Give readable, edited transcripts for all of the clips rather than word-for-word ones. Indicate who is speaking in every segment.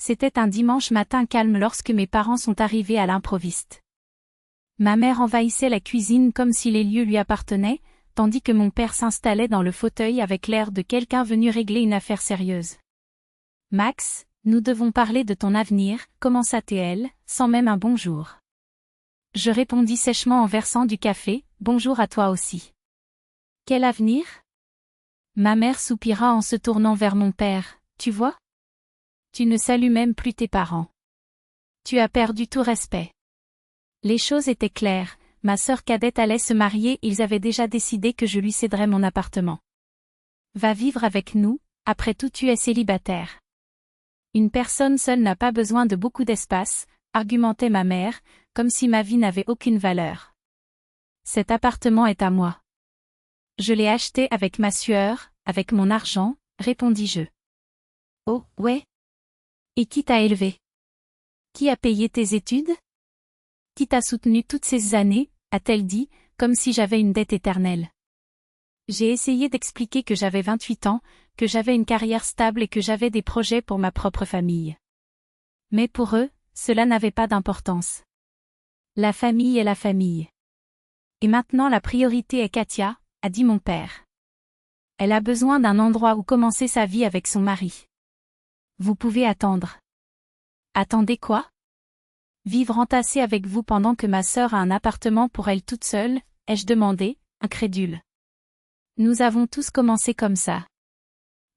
Speaker 1: C'était un dimanche matin calme lorsque mes parents sont arrivés à l'improviste. Ma mère envahissait la cuisine comme si les lieux lui appartenaient, tandis que mon père s'installait dans le fauteuil avec l'air de quelqu'un venu régler une affaire sérieuse. « Max, nous devons parler de ton avenir », commença-t-elle, sans même un bonjour. Je répondis sèchement en versant du café, « Bonjour à toi aussi. » « Quel avenir ?» Ma mère soupira en se tournant vers mon père, « Tu vois ? Tu ne salues même plus tes parents. Tu as perdu tout respect. » Les choses étaient claires, ma sœur cadette allait se marier, ils avaient déjà décidé que je lui céderais mon appartement. « Va vivre avec nous, après tout tu es célibataire. » Une personne seule n'a pas besoin de beaucoup d'espace, argumentait ma mère, comme si ma vie n'avait aucune valeur. Cet appartement est à moi. Je l'ai acheté avec ma sueur, avec mon argent, répondis-je. Oh, ouais. Et qui t'a élevé? Qui a payé tes études? Qui t'a soutenu toutes ces années, a-t-elle dit, comme si j'avais une dette éternelle. J'ai essayé d'expliquer que j'avais 28 ans, que j'avais une carrière stable et que j'avais des projets pour ma propre famille. Mais pour eux, cela n'avait pas d'importance. La famille est la famille. Et maintenant la priorité est Katia, a dit mon père. Elle a besoin d'un endroit où commencer sa vie avec son mari. Vous pouvez attendre. Attendez quoi? Vivre entassée avec vous pendant que ma sœur a un appartement pour elle toute seule, ai-je demandé, incrédule. Nous avons tous commencé comme ça.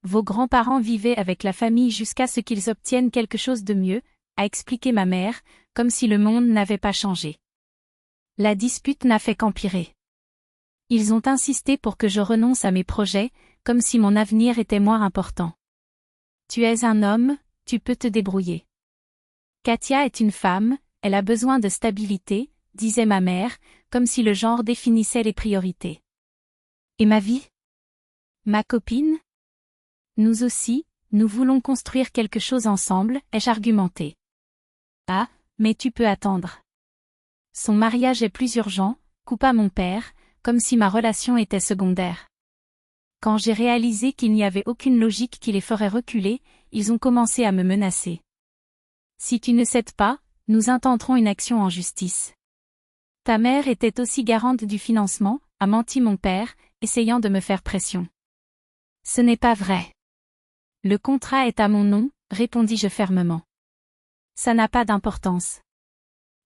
Speaker 1: Vos grands-parents vivaient avec la famille jusqu'à ce qu'ils obtiennent quelque chose de mieux, a expliqué ma mère, comme si le monde n'avait pas changé. La dispute n'a fait qu'empirer. Ils ont insisté pour que je renonce à mes projets, comme si mon avenir était moins important. Tu es un homme, tu peux te débrouiller. Katia est une femme, elle a besoin de stabilité, disait ma mère, comme si le genre définissait les priorités. Et ma vie? Ma copine? Nous aussi, nous voulons construire quelque chose ensemble, ai-je argumenté. Ah, mais tu peux attendre. Son mariage est plus urgent, coupa mon père, comme si ma relation était secondaire. Quand j'ai réalisé qu'il n'y avait aucune logique qui les ferait reculer, ils ont commencé à me menacer. Si tu ne cèdes pas, nous intenterons une action en justice. Ta mère était aussi garante du financement, a menti mon père, essayant de me faire pression. Ce n'est pas vrai. Le contrat est à mon nom, répondis-je fermement. Ça n'a pas d'importance.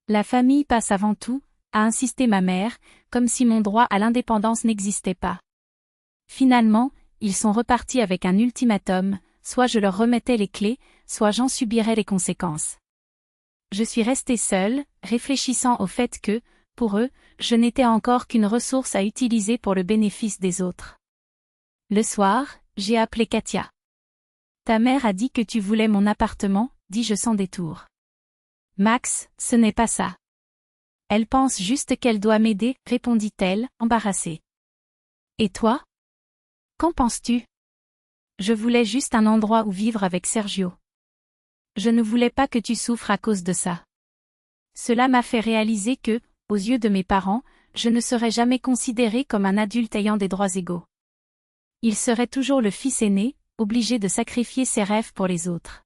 Speaker 1: La famille passe avant tout, a insisté ma mère, comme si mon droit à l'indépendance n'existait pas. Finalement, ils sont repartis avec un ultimatum, soit je leur remettais les clés, soit j'en subirais les conséquences. Je suis restée seule, réfléchissant au fait que, pour eux, je n'étais encore qu'une ressource à utiliser pour le bénéfice des autres. Le soir, j'ai appelé Katia. Ta mère a dit que tu voulais mon appartement, dis-je sans détour. Max, ce n'est pas ça. Elle pense juste qu'elle doit m'aider, répondit-elle, embarrassée. Et toi? Qu'en penses-tu? Je voulais juste un endroit où vivre avec Sergio. Je ne voulais pas que tu souffres à cause de ça. Cela m'a fait réaliser que, aux yeux de mes parents, je ne serais jamais considérée comme un adulte ayant des droits égaux. Il serait toujours le fils aîné, obligé de sacrifier ses rêves pour les autres.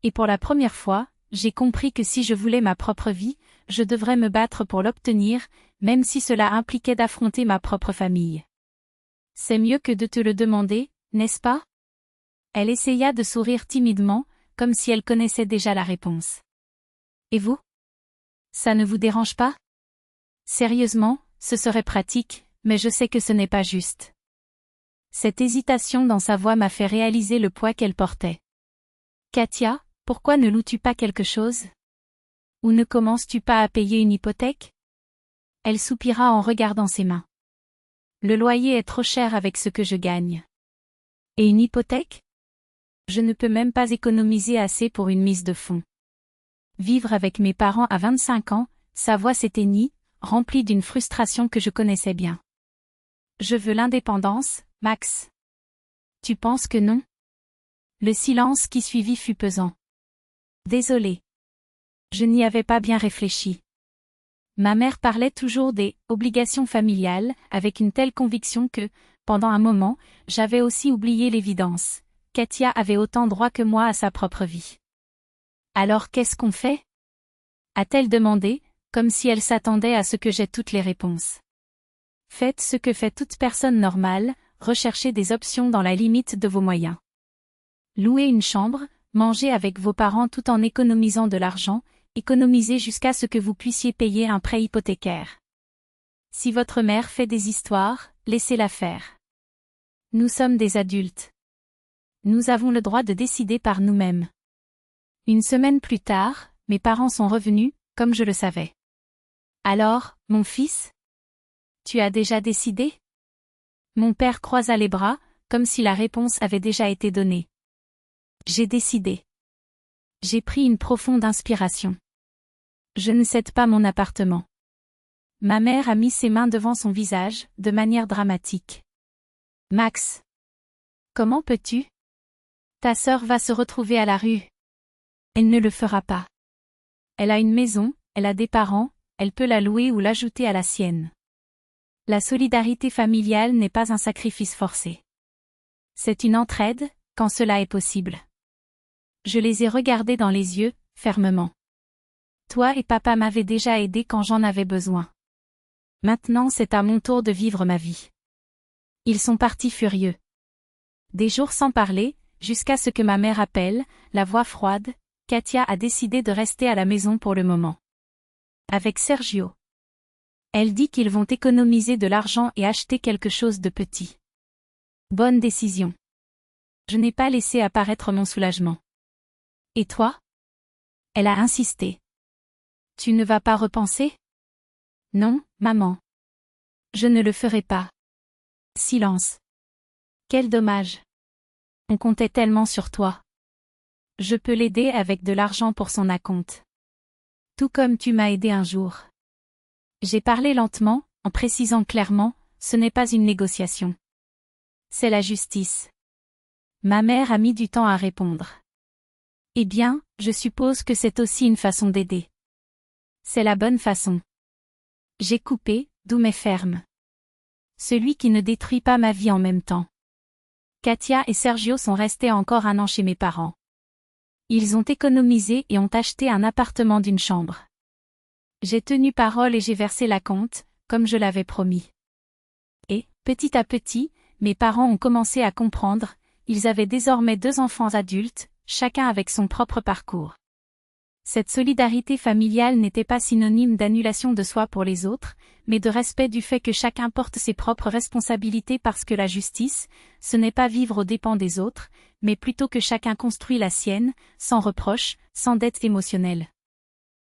Speaker 1: Et pour la première fois, j'ai compris que si je voulais ma propre vie, je devrais me battre pour l'obtenir, même si cela impliquait d'affronter ma propre famille. C'est mieux que de te le demander, n'est-ce pas? Elle essaya de sourire timidement, comme si elle connaissait déjà la réponse. Et vous? Ça ne vous dérange pas? Sérieusement, ce serait pratique, mais je sais que ce n'est pas juste. Cette hésitation dans sa voix m'a fait réaliser le poids qu'elle portait. Katia, pourquoi ne loues-tu pas quelque chose? Ou ne commences-tu pas à payer une hypothèque? Elle soupira en regardant ses mains. Le loyer est trop cher avec ce que je gagne. Et une hypothèque? Je ne peux même pas économiser assez pour une mise de fonds. Vivre avec mes parents à 25 ans, sa voix s'éteignit, remplie d'une frustration que je connaissais bien. Je veux l'indépendance, Max. Tu penses que non? Le silence qui suivit fut pesant. Désolée. Je n'y avais pas bien réfléchi. Ma mère parlait toujours des « obligations familiales » avec une telle conviction que, pendant un moment, j'avais aussi oublié l'évidence. Katia avait autant droit que moi à sa propre vie. Alors qu'est-ce qu'on fait? A-t-elle demandé, comme si elle s'attendait à ce que j'aie toutes les réponses. Faites ce que fait toute personne normale, recherchez des options dans la limite de vos moyens. Louez une chambre, mangez avec vos parents tout en économisant de l'argent, économisez jusqu'à ce que vous puissiez payer un prêt hypothécaire. Si votre mère fait des histoires, laissez-la faire. Nous sommes des adultes. Nous avons le droit de décider par nous-mêmes. Une semaine plus tard, mes parents sont revenus, comme je le savais. Alors, mon fils? Tu as déjà décidé? Mon père croisa les bras, comme si la réponse avait déjà été donnée. J'ai décidé. J'ai pris une profonde inspiration. Je ne cède pas mon appartement. Ma mère a mis ses mains devant son visage, de manière dramatique. Max. Comment peux-tu? Ta sœur va se retrouver à la rue. Elle ne le fera pas. Elle a une maison, elle a des parents, elle peut la louer ou l'ajouter à la sienne. La solidarité familiale n'est pas un sacrifice forcé. C'est une entraide, quand cela est possible. Je les ai regardés dans les yeux, fermement. Toi et papa m'avaient déjà aidé quand j'en avais besoin. Maintenant c'est à mon tour de vivre ma vie. Ils sont partis furieux. Des jours sans parler, jusqu'à ce que ma mère appelle, la voix froide, Katia a décidé de rester à la maison pour le moment. Avec Sergio. Elle dit qu'ils vont économiser de l'argent et acheter quelque chose de petit. Bonne décision. Je n'ai pas laissé apparaître mon soulagement. Et toi? Elle a insisté. Tu ne vas pas repenser? Non, maman. Je ne le ferai pas. Silence. Quel dommage. On comptait tellement sur toi. Je peux l'aider avec de l'argent pour son acompte. Tout comme tu m'as aidé un jour. J'ai parlé lentement, en précisant clairement, ce n'est pas une négociation. C'est la justice. Ma mère a mis du temps à répondre. Eh bien, je suppose que c'est aussi une façon d'aider. C'est la bonne façon. J'ai coupé, doux mais ferme. Celui qui ne détruit pas ma vie en même temps. Katia et Sergio sont restés encore un an chez mes parents. Ils ont économisé et ont acheté un appartement d'une chambre. J'ai tenu parole et j'ai versé l'acompte, comme je l'avais promis. Et, petit à petit, mes parents ont commencé à comprendre, ils avaient désormais 2 enfants adultes, chacun avec son propre parcours. Cette solidarité familiale n'était pas synonyme d'annulation de soi pour les autres, mais de respect du fait que chacun porte ses propres responsabilités parce que la justice, ce n'est pas vivre aux dépens des autres, mais plutôt que chacun construit la sienne, sans reproche, sans dette émotionnelle.